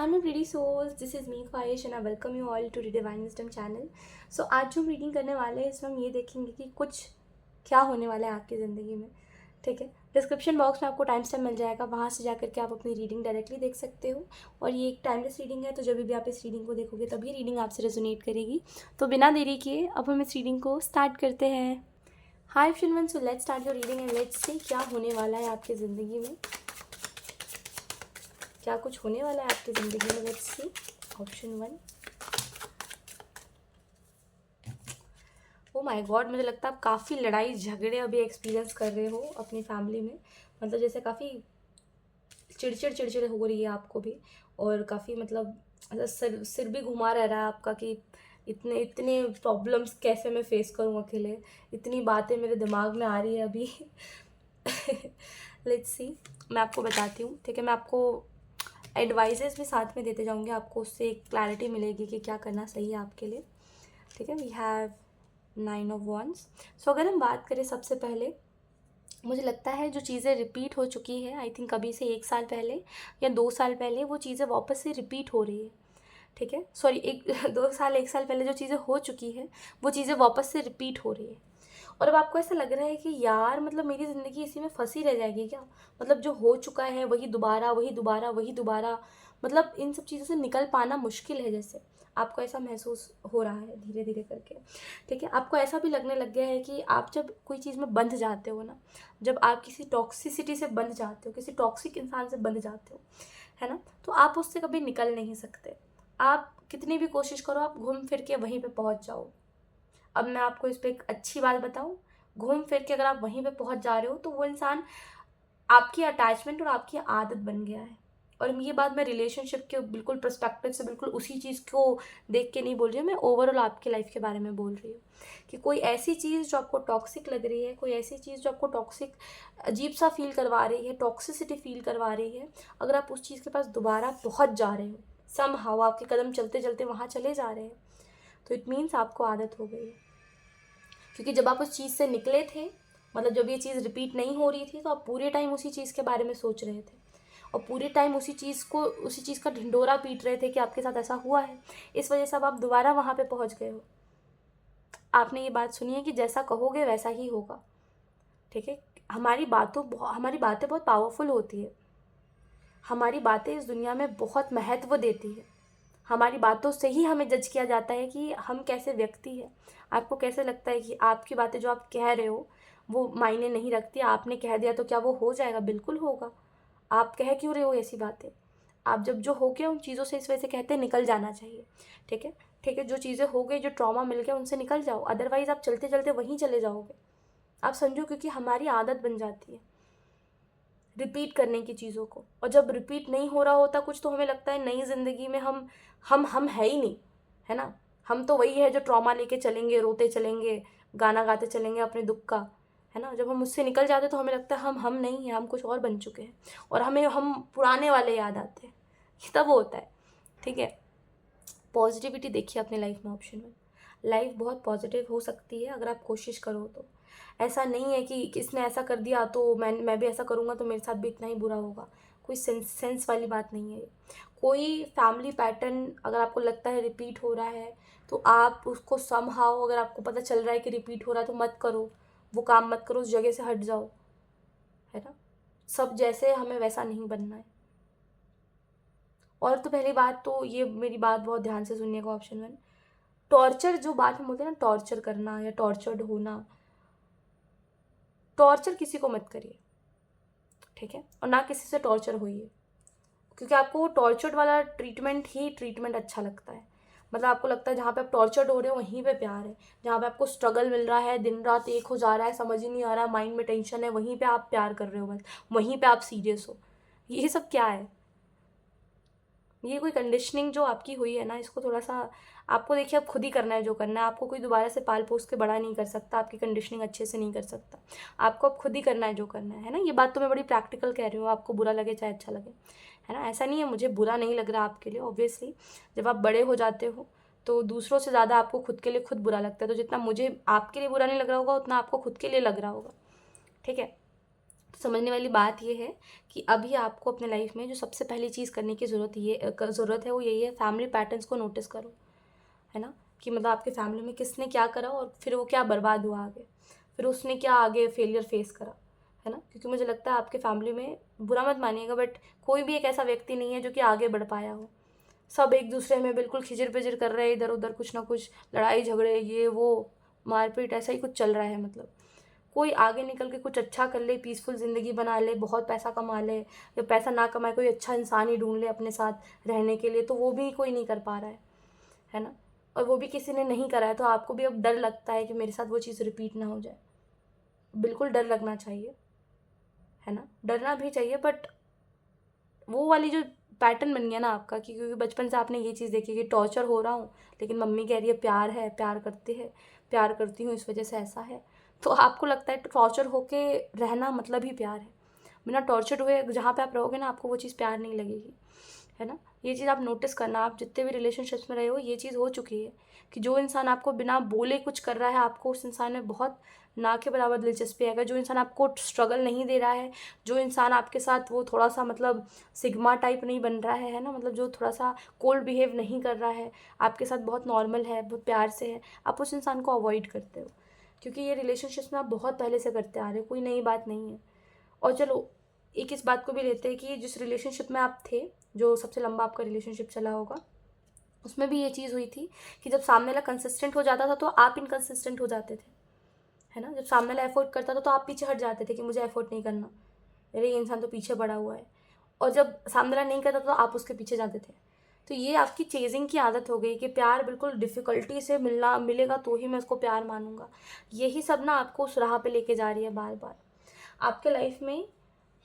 Hi my pretty souls, this is me ख्वाहिश and I welcome you all to the Divine Wisdom channel. So आज जो हम reading करने वाले हैं इसमें हम ये देखेंगे कि कुछ क्या होने वाला है आपकी ज़िंदगी में. ठीक है, डिस्क्रिप्शन बॉक्स में आपको टाइम स्टैम्प मिल जाएगा, वहाँ से जाकर के आप अपनी रीडिंग डायरेक्टली देख सकते हो. और ये एक टाइमलेस रीडिंग है, तो जब भी आप इस रीडिंग को देखोगे तभी रीडिंग आपसे रेजोनेट करेगी. तो बिना देरी किए अब हम इस रीडिंग को स्टार्ट करते हैं. Hi children, so let's start your reading and let's see क्या होने वाला है आपकी ज़िंदगी में. क्या कुछ होने वाला है आपकी ज़िंदगी में. Let's see. Option 1. Oh my God, मुझे लगता है आप काफ़ी लड़ाई झगड़े अभी एक्सपीरियंस कर रहे हो अपनी फैमिली में. मतलब जैसे काफ़ी चिड़चिड़ हो रही है आपको भी. और काफ़ी मतलब सिर सिर भी घुमा रह रहा है आपका कि इतने इतने प्रॉब्लम्स कैसे मैं फेस करूँ अकेले. इतनी बातें मेरे दिमाग में आ रही है अभी. Let's see. मैं आपको बताती हूँ, ठीक है. मैं आपको एडवाइजेस भी साथ में देते जाऊँगी, आपको उससे एक क्लैरिटी मिलेगी कि क्या करना सही है आपके लिए. ठीक है. We have 9 of wands. So अगर हम बात करें, सबसे पहले मुझे लगता है जो चीज़ें रिपीट हो चुकी है, आई थिंक अभी से 1 साल पहले या 2 साल पहले, वो चीज़ें वापस से रिपीट हो रही है. ठीक है, सॉरी, 1 साल पहले जो चीज़ें हो चुकी है वो चीज़ें वापस से रिपीट हो रही है. और अब आपको ऐसा लग रहा है कि यार मतलब मेरी ज़िंदगी इसी में फंसी रह जाएगी क्या. मतलब जो हो चुका है वही दोबारा वही दोबारा वही दोबारा. मतलब इन सब चीज़ों से निकल पाना मुश्किल है, जैसे आपको ऐसा महसूस हो रहा है धीरे धीरे करके. ठीक है, आपको ऐसा भी लगने लग गया है कि आप जब कोई चीज़ में बंध जाते हो ना, जब आप किसी टॉक्सिसिटी से बंध जाते हो, किसी टॉक्सिक इंसान से बंध जाते हो, है ना, तो आप उससे कभी निकल नहीं सकते. आप कितनी भी कोशिश करो, आप घूम फिर के वहीं पे पहुंच जाओ. अब मैं आपको इस पे एक अच्छी बात बताऊं, घूम फिर के अगर आप वहीं पे पहुंच जा रहे हो तो वो इंसान आपकी अटैचमेंट और आपकी आदत बन गया है. और ये बात मैं रिलेशनशिप के बिल्कुल पर्सपेक्टिव से, बिल्कुल उसी चीज़ को देख के नहीं बोल रही हूँ, मैं ओवरऑल आपकी लाइफ के बारे में बोल रही हूँ. कि कोई ऐसी चीज़ जो आपको टॉक्सिक लग रही है, कोई ऐसी चीज़ जो आपको टॉक्सिक अजीब सा फील करवा रही है, टॉक्सिसिटी फील करवा रही है, अगर आप उस चीज़ के पास दोबारा पहुँच जा रहे हो, समहाउ आपके कदम चलते चलते वहाँ चले जा रहे हैं, तो इट मीन्स आपको आदत हो गई है. क्योंकि जब आप उस चीज़ से निकले थे, मतलब जब ये चीज़ रिपीट नहीं हो रही थी, तो आप पूरे टाइम उसी चीज़ के बारे में सोच रहे थे और पूरे टाइम उसी चीज़ का ढिंढोरा पीट रहे थे कि आपके साथ ऐसा हुआ है. इस वजह से अब आप दोबारा वहाँ पे पहुँच गए हो. आपने ये बात सुनी है कि जैसा कहोगे वैसा ही होगा. ठीक है, हमारी बातें बहुत पावरफुल होती है. हमारी बातें इस दुनिया में बहुत महत्व देती है. हमारी बातों से ही हमें जज किया जाता है कि हम कैसे व्यक्ति हैं. आपको कैसे लगता है कि आपकी बातें जो आप कह रहे हो वो मायने नहीं रखती, आपने कह दिया तो क्या वो हो जाएगा. बिल्कुल होगा. आप कह क्यों रहे हो ऐसी बातें. आप जब जो हो गया उन चीज़ों से इस वजह से कहते हैं निकल जाना चाहिए. ठीक है, ठीक है, जो चीज़ें हो गई, जो ट्रॉमा मिल गया, उनसे निकल जाओ. अदरवाइज़ आप चलते चलते वहीं चले जाओगे. आप समझो, क्योंकि हमारी आदत बन जाती है रिपीट करने की चीज़ों को. और जब रिपीट नहीं हो रहा होता कुछ, तो हमें लगता है नई ज़िंदगी में हम है ही नहीं, है ना. हम तो वही है जो ट्रॉमा लेके चलेंगे, रोते चलेंगे, गाना गाते चलेंगे अपने दुख का, है ना. जब हम उससे निकल जाते तो हमें लगता है हम नहीं हैं, हम कुछ और बन चुके हैं और हम पुराने वाले याद आते हैं. ये तब होता है. ठीक है, पॉजिटिविटी देखिए अपनी लाइफ में. ऑप्शन में लाइफ बहुत पॉजिटिव हो सकती है अगर आप कोशिश करो तो. ऐसा नहीं है कि किसने ऐसा कर दिया तो मैं भी ऐसा करूँगा तो मेरे साथ भी इतना ही बुरा होगा. कोई सेंस वाली बात नहीं है. कोई फैमिली पैटर्न अगर आपको लगता है रिपीट हो रहा है, तो आप उसको समहाउ, अगर आपको पता चल रहा है कि रिपीट हो रहा है, तो मत करो. वो काम मत करो, उस जगह से हट जाओ, है ना. सब जैसे हमें वैसा नहीं बनना है. और तो पहली बात तो ये, मेरी बात बहुत ध्यान से सुनिएगा. ऑप्शन 1, टॉर्चर जो बात हम बोलते हैं ना, टॉर्चर करना या टॉर्चर्ड होना, टॉर्चर किसी को मत करिए. ठीक है, और ना किसी से टॉर्चर होइए. क्योंकि आपको वो टॉर्चर्ड वाला ट्रीटमेंट अच्छा लगता है. मतलब आपको लगता है जहाँ पे आप टॉर्चर्ड हो रहे हो वहीं पे प्यार है. जहाँ पे आपको स्ट्रगल मिल रहा है, दिन रात एक हो जा रहा है, समझ ही नहीं आ रहा, माइंड में टेंशन है, वहीं पे आप प्यार कर रहे हो. बस वहीं पे आप सीरियस हो. ये सब क्या है. ये कोई कंडीशनिंग जो आपकी हुई है ना, इसको थोड़ा सा आपको देखिए, अब खुद ही करना है जो करना है. आपको कोई दोबारा से पाल पोस के बड़ा नहीं कर सकता, आपकी कंडीशनिंग अच्छे से नहीं कर सकता. आपको अब खुद ही करना है जो करना है ना. ये बात तो मैं बड़ी प्रैक्टिकल कह रही हूँ, आपको बुरा लगे चाहे अच्छा लगे, है ना. ऐसा नहीं है, मुझे बुरा नहीं लग रहा आपके लिए. ऑब्वियसली जब आप बड़े हो जाते हो तो दूसरों से ज़्यादा आपको खुद के लिए खुद बुरा लगता है. तो जितना मुझे आपके लिए बुरा नहीं लग रहा होगा, उतना आपको खुद के लिए लग रहा होगा. ठीक है, तो समझने वाली बात ये है कि अभी आपको अपने लाइफ में जो सबसे पहली चीज़ करने की ज़रूरत है वो यही है, फैमिली पैटर्न्स को नोटिस करो, है ना, कि मतलब आपके फैमिली में किसने क्या करा और फिर वो क्या बर्बाद हुआ आगे, फिर उसने क्या आगे फेलियर फेस करा, है ना। क्योंकि मुझे लगता है आपके फैमिली में, बुरा मत मानिएगा, बट कोई भी एक ऐसा व्यक्ति नहीं है जो कि आगे बढ़ पाया हो। सब एक दूसरे में बिल्कुल खिजर पिजर कर रहे हैं, इधर उधर कुछ ना कुछ लड़ाई झगड़े, ये वो मारपीट, ऐसा ही कुछ चल रहा है। मतलब कोई आगे निकल के कुछ अच्छा कर ले, पीसफुल ज़िंदगी बना ले, बहुत पैसा कमा ले, या पैसा ना कमाए कोई अच्छा इंसान ही ढूंढ ले अपने साथ रहने के लिए, तो वो भी कोई नहीं कर पा रहा है ना। और वो भी किसी ने नहीं करा है, तो आपको भी अब डर लगता है कि मेरे साथ वो चीज़ रिपीट ना हो जाए। बिल्कुल डर लगना चाहिए, है ना, डरना भी चाहिए, बट वो वाली जो पैटर्न बन गया ना आपका, कि क्योंकि बचपन से आपने ये चीज़ देखी कि टॉर्चर हो रहा हूँ, लेकिन मम्मी कह रही है प्यार है, प्यार करते हैं, प्यार करती हूँ इस वजह से ऐसा है, तो आपको लगता है टॉर्चर होके रहना मतलब ही प्यार है। बिना टॉर्चर हुए जहाँ पे आप रहोगे ना, आपको वो चीज़ प्यार नहीं लगेगी, है ना। ये चीज़ आप नोटिस करना, आप जितने भी रिलेशनशिप्स में रहे हो ये चीज़ हो चुकी है कि जो इंसान आपको बिना बोले कुछ कर रहा है, आपको उस इंसान में बहुत ना के बराबर दिलचस्पी आएगा। जो इंसान आपको स्ट्रगल नहीं दे रहा है, जो इंसान आपके साथ वो थोड़ा सा मतलब सिग्मा टाइप नहीं बन रहा है ना, मतलब जो थोड़ा सा कोल्ड बिहेव नहीं कर रहा है, आपके साथ बहुत नॉर्मल है, बहुत प्यार से है, आप उस इंसान को अवॉइड करते हो, क्योंकि ये रिलेशनशिप्स में आप बहुत पहले से करते आ रहे हो, कोई नई बात नहीं है। और चलो एक इस बात को भी लेते हैं कि जिस रिलेशनशिप में आप थे, जो सबसे लंबा आपका रिलेशनशिप चला होगा, उसमें भी ये चीज़ हुई थी कि जब सामने वाला कंसिस्टेंट हो जाता था तो आप इनकंसिस्टेंट हो जाते थे, है ना। जब सामने वाला एफर्ट करता था तो आप पीछे हट जाते थे कि मुझे एफर्ट नहीं करना, अरे ये इंसान तो पीछे पड़ा हुआ है। और जब सामने वाला नहीं करता था तो आप उसके पीछे जाते थे। तो ये आपकी चेजिंग की आदत हो गई कि प्यार बिल्कुल डिफ़िकल्टी से मिलेगा तो ही मैं उसको प्यार मानूंगा। यही सब ना आपको उस राह पे लेके जा रही है बार बार। आपके लाइफ में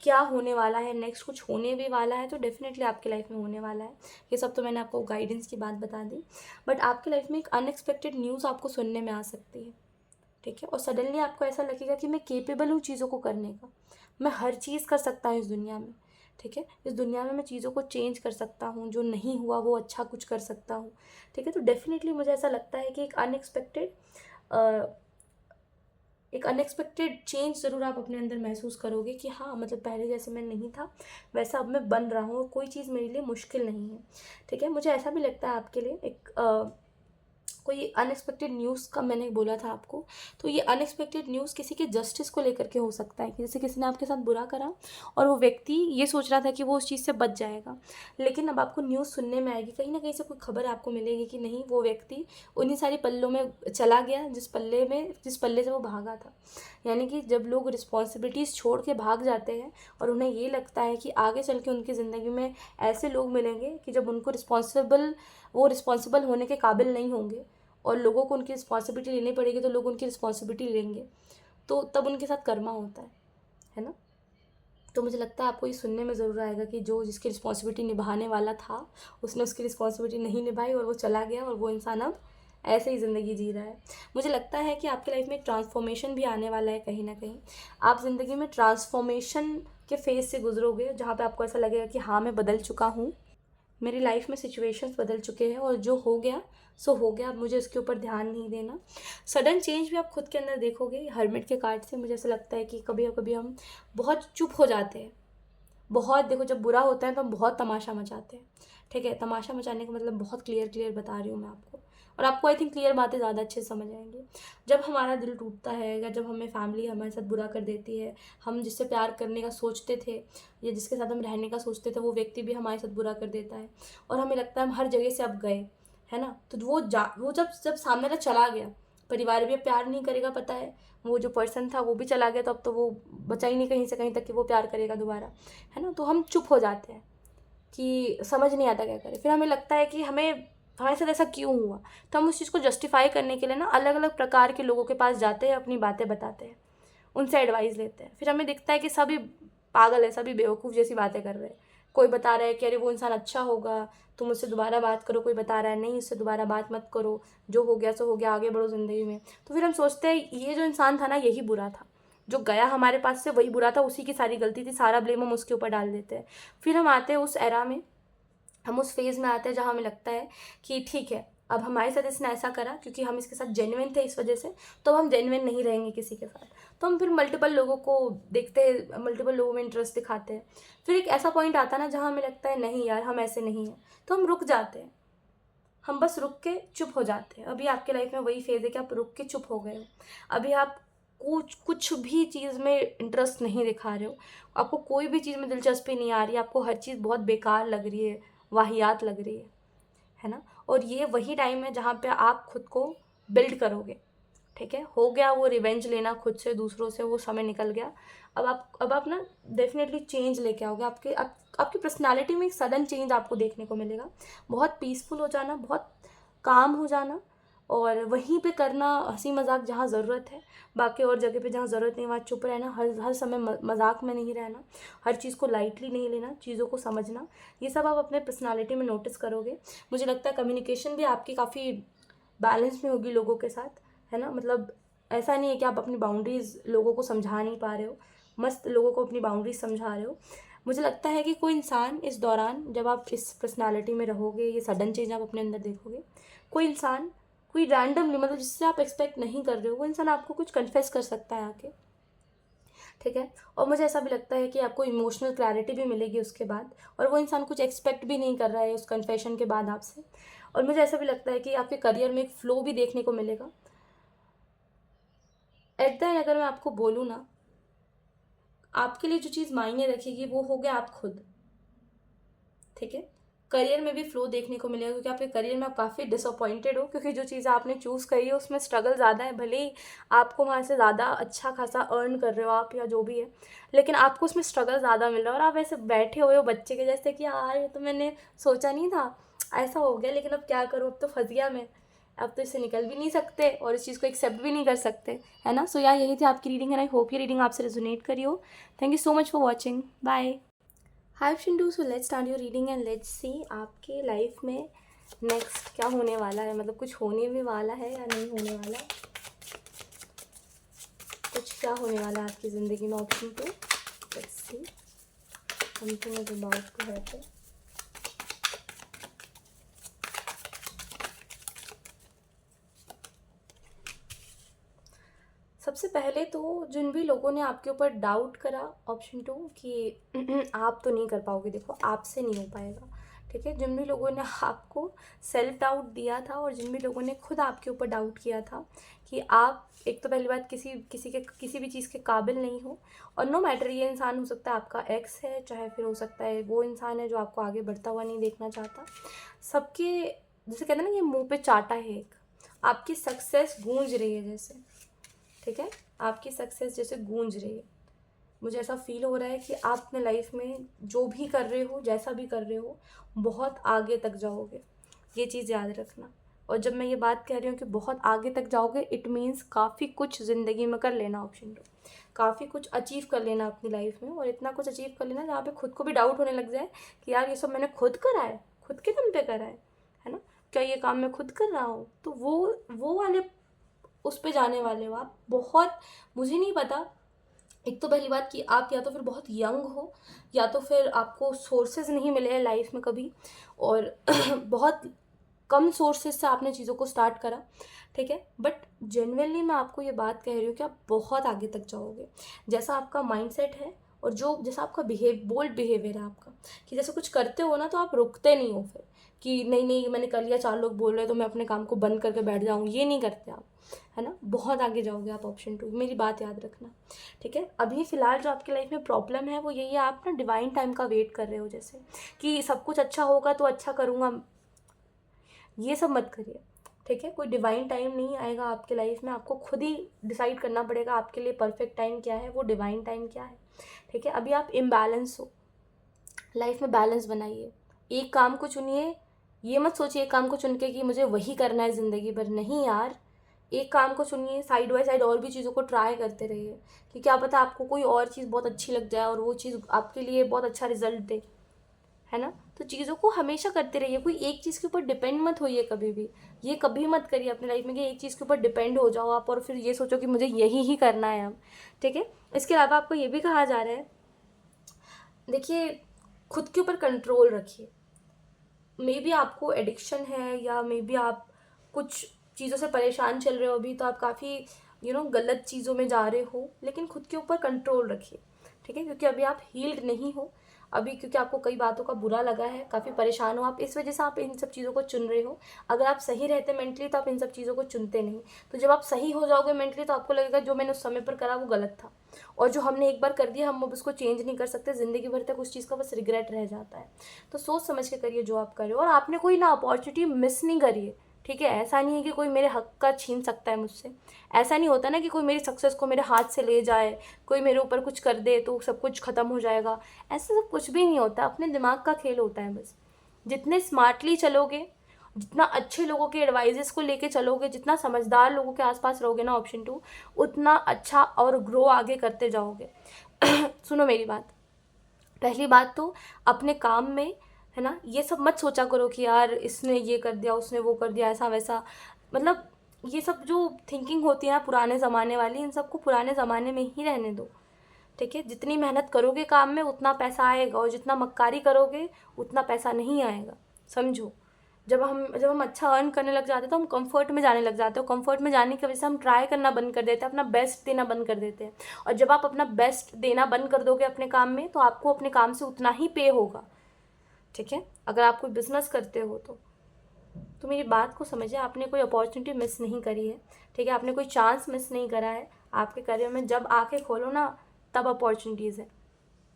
क्या होने वाला है नेक्स्ट, कुछ होने भी वाला है तो डेफिनेटली आपकी लाइफ में होने वाला है। ये सब तो मैंने आपको गाइडेंस की बात बता दी, बट आपकी लाइफ में एक अनएक्सपेक्टेड न्यूज़ आपको सुनने में आ सकती है, ठीक है। और सडनली आपको ऐसा लगेगा कि मैं केपेबल हूँ चीज़ों को करने का, मैं हर चीज़ कर सकता हूँ इस दुनिया में, ठीक है। इस दुनिया में मैं चीज़ों को चेंज कर सकता हूँ, जो नहीं हुआ वो अच्छा कुछ कर सकता हूँ, ठीक है। तो डेफिनेटली मुझे ऐसा लगता है कि एक अनएक्सपेक्टेड चेंज ज़रूर आप अपने अंदर महसूस करोगे कि हाँ, मतलब पहले जैसे मैं नहीं था वैसा अब मैं बन रहा हूँ, और कोई चीज़ मेरे लिए मुश्किल नहीं है, ठीक है। मुझे ऐसा भी लगता है आपके लिए कोई अनएक्सपेक्टेड न्यूज़ का मैंने बोला था आपको, तो ये अनएक्सपेक्टेड न्यूज़ किसी के जस्टिस को लेकर के हो सकता है कि जैसे किसी ने आपके साथ बुरा करा और वो व्यक्ति ये सोच रहा था कि वो उस चीज़ से बच जाएगा, लेकिन अब आपको न्यूज़ सुनने में आएगी, कहीं ना कहीं से कोई खबर आपको मिलेगी कि नहीं, वो व्यक्ति उन्हीं सारी पल्लों में चला गया जिस पल्ले से वो भागा था। यानी कि जब लोग रिस्पॉन्सिबिलिटीज़ छोड़ के भाग जाते हैं और उन्हें ये लगता है कि आगे चल के उनकी ज़िंदगी में ऐसे लोग मिलेंगे कि जब उनको रिस्पॉन्सिबल होने के काबिल नहीं होंगे और लोगों को उनकी रिस्पॉन्सिबिलिटी लेनी पड़ेगी, तो लोग उनकी रिस्पॉन्सिबिलिटी लेंगे, तो तब उनके साथ कर्मा होता है ना। तो मुझे लगता है आपको ये सुनने में ज़रूर आएगा कि जो जिसकी रिस्पॉन्सिबिलिटी निभाने वाला था उसने उसकी रिस्पॉन्सिबिलिटी नहीं निभाई और वो चला गया, और वो इंसान अब ऐसे ही ज़िंदगी जी रहा है। मुझे लगता है कि आपकी लाइफ में एक ट्रांसफॉर्मेशन भी आने वाला है, कहीं ना कहीं आप ज़िंदगी में ट्रांसफॉर्मेशन के फेज़ से गुजरोगे, जहाँ पे आपको ऐसा लगेगा कि हाँ, मैं बदल चुका हूँ, मेरी लाइफ में सिचुएशंस बदल चुके हैं, और जो हो गया सो हो गया, अब मुझे उसके ऊपर ध्यान नहीं देना। सडन चेंज भी आप खुद के अंदर देखोगे। हर्मिट के कार्ड से मुझे ऐसा लगता है कि कभी कभी हम बहुत चुप हो जाते हैं, बहुत, देखो जब बुरा होता है तो हम बहुत तमाशा मचाते हैं, ठीक है। तमाशा मचाने का मतलब बहुत क्लियर बता रही हूँ मैं आपको, और आपको आई थिंक क्लियर बातें ज़्यादा अच्छे से समझ आएंगी। जब हमारा दिल टूटता है या जब हमें फैमिली हमारे साथ बुरा कर देती है, हम जिससे प्यार करने का सोचते थे या जिसके साथ हम रहने का सोचते थे, वो व्यक्ति भी हमारे साथ बुरा कर देता है और हमें लगता है हम हर जगह से अब गए, है ना। तो वो जब जब सामने वाला चला गया, परिवार भी अब प्यार नहीं करेगा, पता है, वो जो पर्सन था वो भी चला गया, तो अब तो वो बचा ही नहीं कहीं से कहीं तक कि वो प्यार करेगा दोबारा, है ना। तो हम चुप हो जाते हैं कि समझ नहीं आता क्या करें, फिर हमें लगता है कि हमारे साथ ऐसा क्यों हुआ, तो हम उस चीज़ को जस्टिफाई करने के लिए ना अलग अलग प्रकार के लोगों के पास जाते हैं, अपनी बातें बताते हैं, उनसे एडवाइस लेते हैं। फिर हमें दिखता है कि सभी पागल है, सभी बेवकूफ़ जैसी बातें कर रहे हैं। कोई बता रहा है कि अरे वो इंसान अच्छा होगा, तुम उससे दोबारा बात करो, कोई बता रहा है नहीं, उससे दोबारा बात मत करो, जो हो गया सो हो गया, आगे बढ़ो ज़िंदगी में। तो फिर हम सोचते हैं ये जो इंसान था ना यही बुरा था, जो गया हमारे पास से वही बुरा था, उसी की सारी गलती थी, सारा ब्लेम हम उसके ऊपर डाल देते हैं। फिर हम आते हैं उस एरा में, हम उस फेज़ में आते हैं जहाँ हमें लगता है कि ठीक है, अब हमारे साथ इसने ऐसा करा क्योंकि हम इसके साथ जेन्युइन थे इस वजह से, तो हम जेन्युइन नहीं रहेंगे किसी के साथ। तो हम फिर मल्टीपल लोगों को देखते हैं, मल्टीपल लोगों में इंटरेस्ट दिखाते हैं। फिर एक ऐसा पॉइंट आता है ना जहाँ हमें लगता है नहीं यार हम ऐसे नहीं हैं, तो हम रुक जाते हैं, हम बस रुक के चुप हो जाते हैं। अभी आपके लाइफ में वही फेज़ है कि आप रुक के चुप हो गए हो। अभी आप कुछ भी चीज़ में इंटरेस्ट नहीं दिखा रहे हो, आपको कोई भी चीज़ में दिलचस्पी नहीं आ रही, आपको हर चीज़ बहुत बेकार लग रही है, वाहियात लग रही है ना। और ये वही टाइम है जहाँ पे आप खुद को बिल्ड करोगे। ठीक है, हो गया वो रिवेंज लेना खुद से, दूसरों से, वो समय निकल गया। अब आप ना डेफिनेटली चेंज लेके आओगे। आपकी पर्सनालिटी में एक सडन चेंज आपको देखने को मिलेगा। बहुत पीसफुल हो जाना, बहुत काम हो जाना, और वहीं पे करना हंसी मजाक जहाँ ज़रूरत है। बाकी और जगह पे जहाँ ज़रूरत नहीं वहाँ चुप रहना, हर समय मजाक में नहीं रहना, हर चीज़ को लाइटली नहीं लेना, चीज़ों को समझना। ये सब आप अपने पर्सनालिटी में नोटिस करोगे। मुझे लगता है कम्युनिकेशन भी आपकी काफ़ी बैलेंस में होगी लोगों के साथ, है ना। मतलब ऐसा नहीं है कि आप अपनी बाउंड्रीज़ लोगों को समझा नहीं पा रहे हो, मस्त लोगों को अपनी बाउंड्रीज समझा रहे हो। मुझे लगता है कि कोई इंसान इस दौरान, जब आप इस पर्सनालिटी में रहोगे, ये सडन चेंज आप अपने अंदर देखोगे, कोई इंसान, कोई रैंडमली, मतलब जिससे आप एक्सपेक्ट नहीं कर रहे हो, वो इंसान आपको कुछ कन्फेस कर सकता है आके। ठीक है, और मुझे ऐसा भी लगता है कि आपको इमोशनल क्लैरिटी भी मिलेगी उसके बाद, और वो इंसान कुछ एक्सपेक्ट भी नहीं कर रहा है उस कन्फेशन के बाद आपसे। और मुझे ऐसा भी लगता है कि आपके करियर में एक फ्लो भी देखने को मिलेगा। एट द एंड अगर मैं आपको बोलूँ ना, आपके लिए जो चीज़ मायने रखेगी वो हो गया आप खुद। ठीक है, करियर में भी फ्लो देखने को मिलेगा, क्योंकि आपके करियर में आप काफ़ी डिसअपॉइंटेड हो, क्योंकि जो चीज़ आपने चूज़ करी है उसमें स्ट्रगल ज़्यादा है। भले ही आपको वहाँ से ज़्यादा अच्छा खासा अर्न कर रहे हो आप, या जो भी है, लेकिन आपको उसमें स्ट्रगल ज़्यादा मिल रहा है। और आप ऐसे बैठे हुए हो बच्चे के जैसे कि यार ये तो मैंने सोचा नहीं था, ऐसा हो गया, लेकिन अब क्या करूँ, अब तो फंस गया मैं, अब तो इससे निकल भी नहीं सकते और इस चीज़ को एक्सेप्ट भी नहीं कर सकते, है ना। सो यार यही थी आपकी रीडिंग, एंड आई होप ये रीडिंग आपसे रेजोनेट करी हो। Thank you so much for watching, bye. Hi Shintu, so let's start your reading and let's see आपके लाइफ में नेक्स्ट क्या होने वाला है। मतलब कुछ होने भी वाला है या नहीं होने वाला, कुछ क्या होने वाला है आपकी ज़िंदगी में। Option 2, let's see something is about to happen. सबसे पहले तो जिन भी लोगों ने आपके ऊपर डाउट करा, ऑप्शन 2, कि आप तो नहीं कर पाओगे, देखो आपसे नहीं हो पाएगा। ठीक है, जिन भी लोगों ने आपको सेल्फ डाउट दिया था, और जिन भी लोगों ने खुद आपके ऊपर डाउट किया था कि आप, एक तो पहली बात, किसी भी चीज़ के काबिल नहीं हो। और नो मैटर, ये इंसान हो सकता है आपका एक्स है, चाहे फिर हो सकता है वो इंसान है जो आपको आगे बढ़ता हुआ नहीं देखना चाहता। सबके, जैसे कहते हैं ना, ये मुंह पे चाटा है एक, आपकी सक्सेस गूंज रही है जैसे। ठीक है, आपकी सक्सेस जैसे गूंज रही है। मुझे ऐसा फील हो रहा है कि आप अपने लाइफ में जो भी कर रहे हो, जैसा भी कर रहे हो, बहुत आगे तक जाओगे, ये चीज़ याद रखना। और जब मैं ये बात कह रही हूँ कि बहुत आगे तक जाओगे, इट मीन्स काफ़ी कुछ ज़िंदगी में कर लेना। ऑप्शन 2, काफ़ी कुछ अचीव कर लेना अपनी लाइफ में, और इतना कुछ अचीव कर लेना जहाँ पे खुद को भी डाउट होने लग जाए कि यार ये सब मैंने खुद करा है, खुद के दम पे करा है ना, क्या ये काम मैं खुद कर रहा हूँ। तो वो वाले उस पे जाने वाले हो आप बहुत। मुझे नहीं पता, एक तो पहली बात कि आप या तो फिर बहुत यंग हो, या तो फिर आपको सोर्सेज नहीं मिले हैं लाइफ में कभी, और बहुत कम सोर्सेज से आपने चीज़ों को स्टार्ट करा। ठीक है, बट जेन्युइनली मैं आपको ये बात कह रही हूँ कि आप बहुत आगे तक जाओगे। जैसा आपका माइंडसेट है, और जैसा आपका बोल्ड बिहेवियर है आपका, कि जैसे कुछ करते हो ना तो आप रुकते नहीं हो फिर, कि नहीं नहीं मैंने कर लिया, 4 लोग बोल रहे हैं तो मैं अपने काम को बंद करके बैठ जाऊँ, ये नहीं करते आप, है ना। बहुत आगे जाओगे आप। ऑप्शन 2, मेरी बात याद रखना। ठीक है, अभी फ़िलहाल जो आपकी लाइफ में प्रॉब्लम है वो यही है, आप ना डिवाइन टाइम का वेट कर रहे हो, जैसे कि सब कुछ अच्छा होगा तो अच्छा करूँगा, ये सब मत करिए। ठीक है, कोई डिवाइन टाइम नहीं आएगा आपके लाइफ में, आपको खुद ही डिसाइड करना पड़ेगा आपके लिए परफेक्ट टाइम क्या है, वो डिवाइन टाइम क्या है। ठीक है, अभी आप इम्बैलेंस हो, लाइफ में बैलेंस बनाइए। एक काम को चुनिए, ये मत सोचिए एक काम को चुन के कि मुझे वही करना है ज़िंदगी भर, नहीं यार। एक काम को चुनिए, साइड बाय साइड और भी चीज़ों को ट्राई करते रहिए, कि क्या पता आपको कोई और चीज़ बहुत अच्छी लग जाए और वो चीज़ आपके लिए बहुत अच्छा रिजल्ट दे, है ना। तो चीज़ों को हमेशा करते रहिए, कोई एक चीज़ के ऊपर डिपेंड मत होइए कभी भी। ये कभी मत करिए अपनी लाइफ में कि एक चीज़ के ऊपर डिपेंड हो जाओ आप, और फिर ये सोचो कि मुझे यही ही करना है अब। ठीक है, इसके अलावा आपको ये भी कहा जा रहा है, देखिए, खुद के ऊपर कंट्रोल रखिए। मे बी आपको एडिक्शन है, या मे बी आप कुछ चीज़ों से परेशान चल रहे हो अभी, तो आप काफ़ी गलत चीज़ों में जा रहे हो, लेकिन खुद के ऊपर कंट्रोल रखिए, ठीक है, क्योंकि अभी आप हील्ड नहीं हो अभी, क्योंकि आपको कई बातों का बुरा लगा है, काफ़ी परेशान हो आप, इस वजह से आप इन सब चीज़ों को चुन रहे हो। अगर आप सही रहते मेंटली तो आप इन सब चीज़ों को चुनते नहीं। तो जब आप सही हो जाओगे मेंटली तो आपको लगेगा जो मैंने उस समय पर करा वो गलत था, और जो हमने एक बार कर दिया हम अब उसको चेंज नहीं कर सकते, ज़िंदगी भर तक उस चीज़ का बस रिग्रेट रह जाता है। तो सोच समझ के करिए जो आप कर रहे हो, और आपने कोई ना अपॉर्चुनिटी मिस नहीं करी है, ठीक है। ऐसा नहीं है कि कोई मेरे हक का छीन सकता है मुझसे, ऐसा नहीं होता ना कि कोई मेरी सक्सेस को मेरे हाथ से ले जाए, कोई मेरे ऊपर कुछ कर दे तो सब कुछ ख़त्म हो जाएगा, ऐसा सब कुछ भी नहीं होता। अपने दिमाग का खेल होता है बस। जितने स्मार्टली चलोगे, जितना अच्छे लोगों के एडवाइजेस को लेके चलोगे, जितना समझदार लोगों के आसपास रहोगे ना, ऑप्शन 2, उतना अच्छा और ग्रो आगे करते जाओगे। सुनो मेरी बात, पहली बात तो अपने काम में, है ना, ये सब मत सोचा करो कि यार इसने ये कर दिया, उसने वो कर दिया, ऐसा वैसा। मतलब ये सब जो थिंकिंग होती है ना पुराने ज़माने वाली, इन सबको पुराने ज़माने में ही रहने दो, ठीक है। जितनी मेहनत करोगे काम में उतना पैसा आएगा, और जितना मक्कारी करोगे उतना पैसा नहीं आएगा, समझो। जब हम अच्छा अर्न करने लग जाते हैं तो हम कंफर्ट में जाने लग जाते हैं, कंफर्ट में जाने की वजह से हम ट्राई करना बंद कर देते हैं, अपना बेस्ट देना बंद कर देते हैं। और जब आप अपना बेस्ट देना बंद कर दोगे अपने काम में, तो आपको अपने काम से उतना ही पे होगा, ठीक है। अगर आप कोई बिजनेस करते हो तो मेरी बात को समझिए, आपने कोई अपॉर्चुनिटी मिस नहीं करी है, ठीक है। आपने कोई चांस मिस नहीं करा है आपके करियर में। जब आंखें खोलो ना तब अपॉर्चुनिटीज़ है।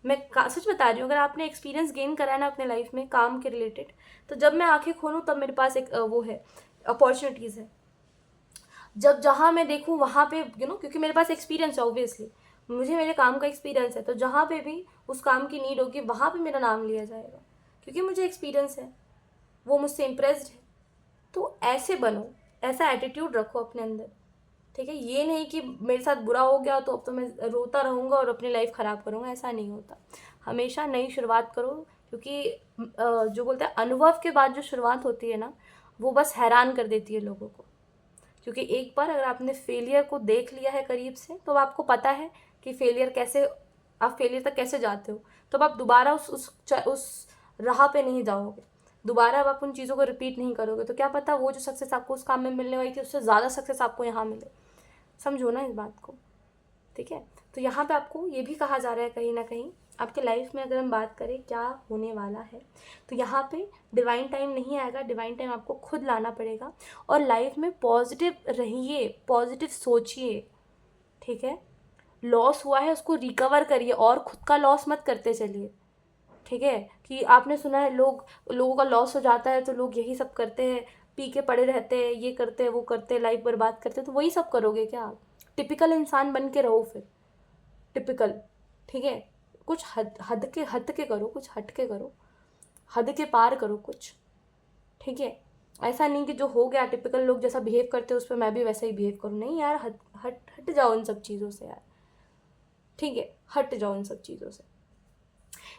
मैं सच बता रही हूँ, अगर आपने एक्सपीरियंस गेन करा है ना अपने लाइफ में काम के रिलेटेड, तो जब मैं आंखें खोलूँ तब मेरे पास एक वो है, अपॉर्चुनिटीज़ है। जब जहाँ मैं देखूँ वहाँ पे क्योंकि मेरे पास एक्सपीरियंस है, ऑब्वियसली मुझे मेरे काम का एक्सपीरियंस है, तो जहाँ पे भी उस काम की नीड होगी वहाँ पे मेरा नाम लिया जाएगा, क्योंकि मुझे एक्सपीरियंस है, वो मुझसे इम्प्रेस्ड है। तो ऐसे बनो, ऐसा एटीट्यूड रखो अपने अंदर, ठीक है। ये नहीं कि मेरे साथ बुरा हो गया तो अब तो मैं रोता रहूँगा और अपनी लाइफ ख़राब करूँगा, ऐसा नहीं होता। हमेशा नई शुरुआत करो, क्योंकि जो बोलते हैं अनुभव के बाद जो शुरुआत होती है ना, वो बस हैरान कर देती है लोगों को। क्योंकि एक बार अगर आपने फेलियर को देख लिया है करीब से, तो आपको पता है कि आप फेलियर तक कैसे जाते हो, तो अब आप दोबारा उस राह पे नहीं जाओगे, दोबारा अब आप उन चीज़ों को रिपीट नहीं करोगे। तो क्या पता वो जो सक्सेस आपको उस काम में मिलने वाली थी उससे ज़्यादा सक्सेस आपको यहाँ मिले। समझो ना इस बात को, ठीक है। तो यहाँ पे आपको ये भी कहा जा रहा है कहीं ना कहीं, आपके लाइफ में अगर हम बात करें क्या होने वाला है, तो यहाँ पे डिवाइन टाइम नहीं आएगा, डिवाइन टाइम आपको खुद लाना पड़ेगा। और लाइफ में पॉजिटिव रहिए, पॉजिटिव सोचिए, ठीक है। लॉस हुआ है उसको रिकवर करिए, और खुद का लॉस मत करते चलिए, ठीक है। कि आपने सुना है लोगों का लॉस हो जाता है तो लोग यही सब करते हैं, पी के पड़े रहते हैं, ये करते हैं वो करते हैं, लाइफ बर्बाद करते हैं। तो वही सब करोगे क्या आप? टिपिकल इंसान बन के रहो फिर, टिपिकल, ठीक है। कुछ हद के करो, कुछ हट के करो, हद के पार करो कुछ, ठीक है। ऐसा नहीं कि जो हो गया टिपिकल लोग जैसा बिहेव करते हैं उस पर मैं भी वैसा ही बिहेव करूँ, नहीं यार, हट हट हट जाओ इन सब चीज़ों से यार, ठीक है, हट जाओ इन सब चीज़ों से।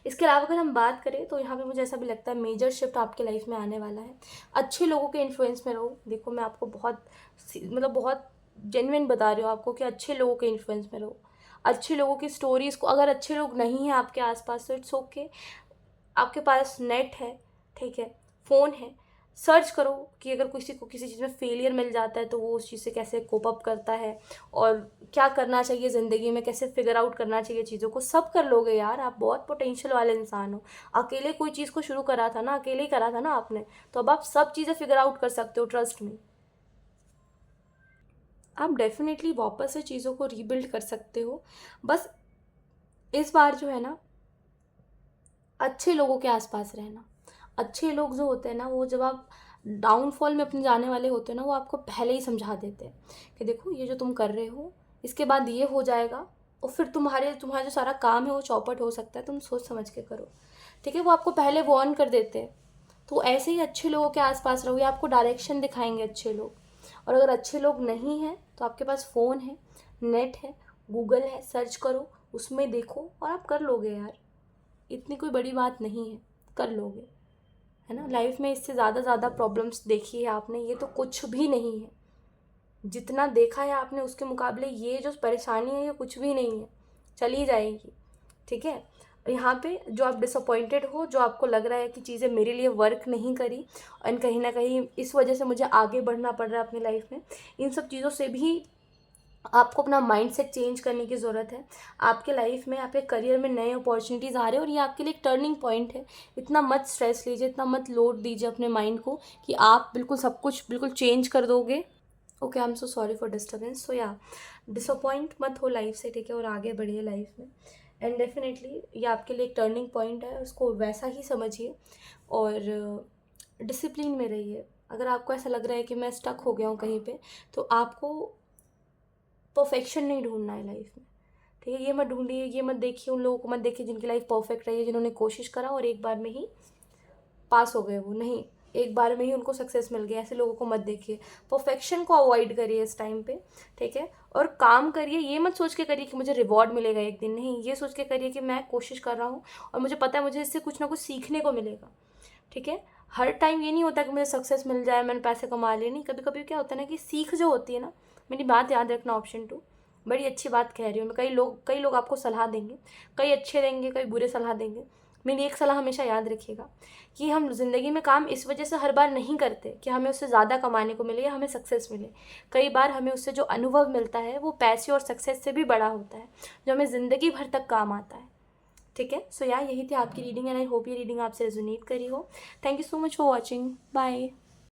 इसके अलावा अगर हम बात करें तो यहाँ पे मुझे ऐसा भी लगता है मेजर शिफ्ट आपके लाइफ में आने वाला है। अच्छे लोगों के इन्फ्लुएंस में रहो। देखो मैं आपको बहुत जेन्युइन बता रही हूँ आपको कि अच्छे लोगों के इन्फ्लुएंस में रहो, अच्छे लोगों की स्टोरीज़ को, अगर अच्छे लोग नहीं हैं आपके आसपास तो इट्स ओके, आपके पास नेट है, ठीक है, फ़ोन है, सर्च करो कि अगर किसी को किसी चीज़ में फेलियर मिल जाता है तो वो उस चीज़ से कैसे कोप अप करता है, और क्या करना चाहिए ज़िंदगी में, कैसे फिगर आउट करना चाहिए चीज़ों को, सब कर लोगे यार। आप बहुत पोटेंशियल वाले इंसान हो। अकेले कोई चीज़ को शुरू करा था ना, अकेले ही करा था ना आपने, तो अब आप सब चीज़ें फिगर आउट कर सकते हो, ट्रस्ट मी। आप डेफिनेटली वापस से चीज़ों को रीबिल्ड कर सकते हो। बस इस बार जो है ना, अच्छे लोगों के आसपास रहना। अच्छे लोग जो होते हैं ना, वो जब आप डाउनफॉल में अपने जाने वाले होते हैं ना, वो आपको पहले ही समझा देते हैं कि देखो ये जो तुम कर रहे हो इसके बाद ये हो जाएगा, और फिर तुम्हारा जो सारा काम है वो चौपट हो सकता है, तुम सोच समझ के करो, ठीक है। वो आपको पहले वार्न कर देते हैं। तो ऐसे ही अच्छे लोगों के आसपास रहो, ये आपको डायरेक्शन दिखाएंगे अच्छे लोग। और अगर अच्छे लोग नहीं हैं तो आपके पास फ़ोन है, नेट है, गूगल है, सर्च करो, उसमें देखो और आप कर लोगे यार। इतनी कोई बड़ी बात नहीं है, कर लोगे, है ना। लाइफ में इससे ज़्यादा प्रॉब्लम्स देखी है आपने, ये तो कुछ भी नहीं है। जितना देखा है आपने उसके मुकाबले ये जो परेशानी है ये कुछ भी नहीं है, चली जाएगी, ठीक है। और यहाँ पे जो आप डिसअपॉइंटेड हो, जो आपको लग रहा है कि चीज़ें मेरे लिए वर्क नहीं करी और कहीं ना कहीं इस वजह से मुझे आगे बढ़ना पड़ रहा है अपनी लाइफ में, इन सब चीज़ों से भी आपको अपना माइंडसेट चेंज करने की ज़रूरत है। आपके लाइफ में, आपके करियर में नए अपॉर्चुनिटीज़ आ रहे हैं और ये आपके लिए एक टर्निंग पॉइंट है। इतना मत स्ट्रेस लीजिए, इतना मत लोड दीजिए अपने माइंड को कि आप बिल्कुल सब कुछ बिल्कुल चेंज कर दोगे। Okay, I am so sorry for disturbance. So yeah, disappoint मत हो लाइफ से, ठीक है, और आगे बढ़िए लाइफ में। एंड डेफिनेटली ये आपके लिए एक टर्निंग पॉइंट है, उसको वैसा ही समझिए और डिसिप्लिन में रहिए। अगर आपको ऐसा लग रहा है कि मैं स्टक हो गया हूँ कहीं पे, तो आपको परफेक्शन नहीं ढूंढना है लाइफ में, ठीक है। ये मत ढूंढिए, ये मत देखिए, उन लोगों को मत देखिए जिनकी लाइफ परफेक्ट रही है, जिन्होंने कोशिश करा और एक बार में ही पास हो गए। वो नहीं, एक बार में ही उनको सक्सेस मिल गया, ऐसे लोगों को मत देखिए। परफेक्शन को अवॉइड करिए इस टाइम पे, ठीक है। और काम करिए, ये मत सोच के करिए कि मुझे रिवॉर्ड मिलेगा एक दिन, नहीं, ये सोच के करिए कि मैं कोशिश कर रहा हूँ और मुझे पता है मुझे इससे कुछ ना कुछ सीखने को मिलेगा, ठीक है। हर टाइम ये नहीं होता कि मुझे सक्सेस मिल जाए, मैंने पैसे कमा लिए, नहीं, कभी कभी क्या होता है ना कि सीख जो होती है ना, मेरी बात याद रखना, ऑप्शन 2, बड़ी अच्छी बात कह रही हूँ मैं। कई लोग आपको सलाह देंगे, कई अच्छे देंगे, कई बुरे सलाह देंगे। मेरी एक सलाह हमेशा याद रखिएगा कि हम ज़िंदगी में काम इस वजह से हर बार नहीं करते कि हमें उससे ज़्यादा कमाने को मिले या हमें सक्सेस मिले। कई बार हमें उससे जो अनुभव मिलता है वो पैसे और सक्सेस से भी बड़ा होता है, जो हमें ज़िंदगी भर तक काम आता है, ठीक है। सो या, यही थी आपकी रीडिंग एंड आई होप ये रीडिंग आपसे रेजोनेट करी हो। Thank you so much for watching. Bye.